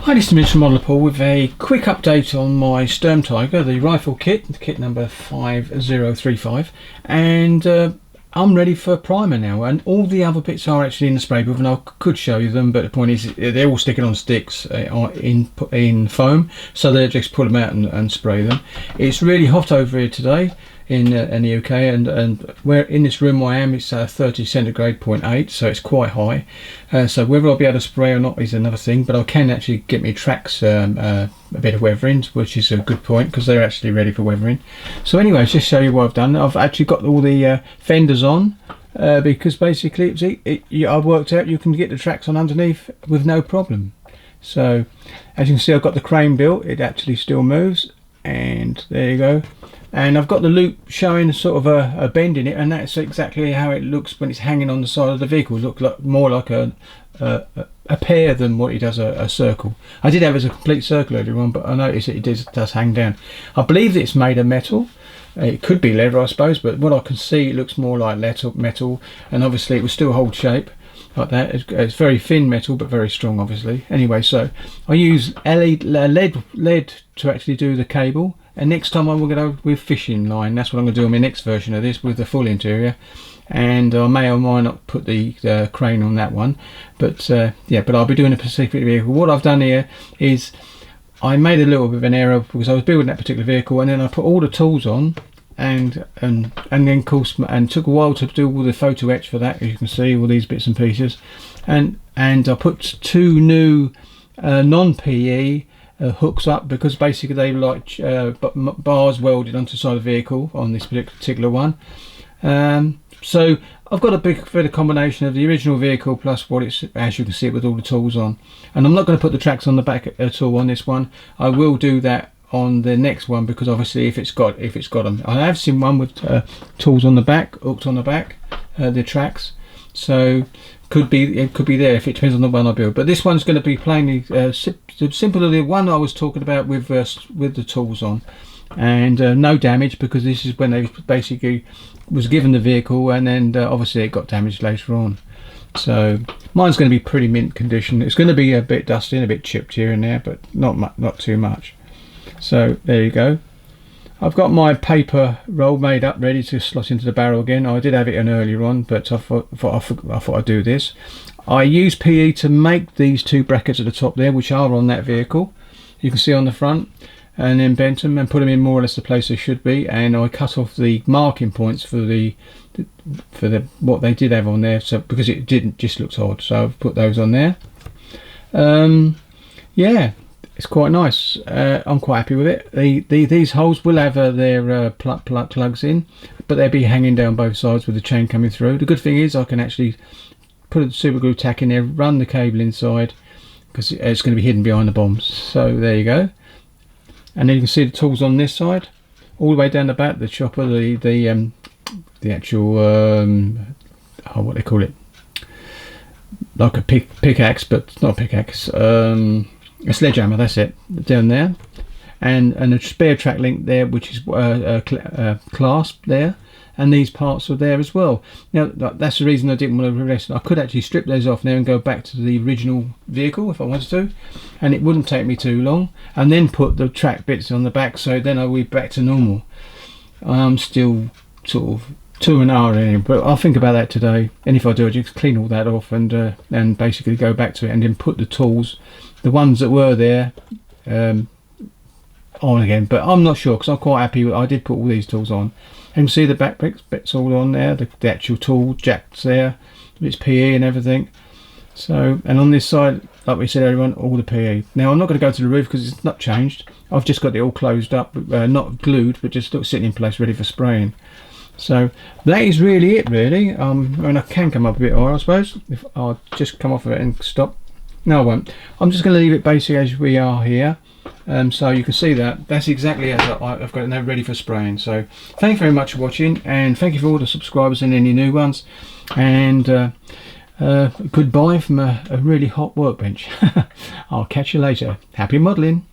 Hi, this is Mr. Modeler Paul with a quick update on my STURMTIGER, the rifle kit number 5035, and I'm ready for primer now, and all the other bits are actually in the spray booth, and I could show you them, but the point is they're all sticking on sticks in foam, so they just pull them out and spray them. It's really hot over here today in the UK, and where in this room I am, it's 30 centigrade 0.8, so it's quite high. So whether I'll be able to spray or not is another thing, but I can actually get me tracks a bit of weathering, which is a good point because they're actually ready for weathering. So anyway, just show you what I've done. I've actually got all the fenders on because basically I've worked out you can get the tracks on underneath with no problem. So as you can see, I've got the crane built, it actually still moves, and there you go. And I've got the loop showing sort of a bend in it, and that's exactly how it looks when it's hanging on the side of the vehicle. It looks like more like a pear than what it does a circle. I did have it as a complete circle earlier on, but I noticed it does hang down. I believe that it's made of metal. It could be leather, I suppose, but what I can see, it looks more like metal, and obviously it will still hold shape like that. It's very thin metal, but very strong, obviously. Anyway, so I use lead to actually do the cable. And next time I'm going to go with fishing line. That's what I'm going to do on my next version of this with the full interior. And I may or may not put the crane on that one. But yeah, but I'll be doing a specific vehicle. What I've done here is I made a little bit of an error because I was building that particular vehicle, and then I put all the tools on, and then of course, and took a while to do all the photo etch for that, as you can see, all these bits and pieces. And I put two new non-PE hooks up, because basically they were like bars welded onto the side of the vehicle on this particular one. So I've got a big bit of combination of the original vehicle plus what it's, as you can see, with all the tools on. And I'm not going to put the tracks on the back at all on this one. I will do that on the next one, because obviously if it's got them. I have seen one with tools on the back, hooked on the back, the tracks. So it could be there, if it depends on the one I build. But this one's going to be plainly simple as the one I was talking about with the tools on, and no damage, because this is when they basically was given the vehicle, and then obviously it got damaged later on. So mine's going to be pretty mint condition. It's going to be a bit dusty and a bit chipped here and there, but not too much. So there you go. I've got my paper roll made up, ready to slot into the barrel again. I did have it in earlier on, but I thought I'd do this. I used PE to make these two brackets at the top there, which are on that vehicle. You can see on the front, and then bent them and put them in more or less the place they should be. And I cut off the marking points for what they did have on there, so because it didn't just look odd. So I've put those on there. Yeah. It's quite nice. I'm quite happy with it. These holes will have their plugs in, but they'll be hanging down both sides with the chain coming through. The good thing is I can actually put a super glue tack in there, run the cable inside, because it's going to be hidden behind the bombs. So there you go. And then you can see the tools on this side, all the way down the back, the chopper, the actual what they call it, like a pickaxe, but it's not a pickaxe. A sledgehammer, that's it, down there, and a spare track link there, which is clasp there, and these parts are there as well. Now that's the reason I didn't want to rest. I could actually strip those off now and go back to the original vehicle if I wanted to, and it wouldn't take me too long, and then put the track bits on the back, so then I'll be back to normal. I'm still sort of to an hour in, but I'll think about that today, and if I do, I just clean all that off and basically go back to it, and then put the tools, the ones that were there, on again. But I'm not sure, because I'm quite happy with, I did put all these tools on. And you can see the back bits all on there, the actual tool jacks there, it's PE and everything. So, and on this side, like we said earlier on, all the PE. Now I'm not going to go to the roof because it's not changed. I've just got it all closed up, not glued, but just sitting in place ready for spraying. So that is really it, really. I mean, I can come up a bit higher, I suppose, if I'll just come off of it and stop. No, I won't. I'm just going to leave it basic as we are here. So you can see that's exactly as I've got it now ready for spraying. So thank you very much for watching, and thank you for all the subscribers and any new ones. And goodbye from a really hot workbench. I'll catch you later. Happy modelling.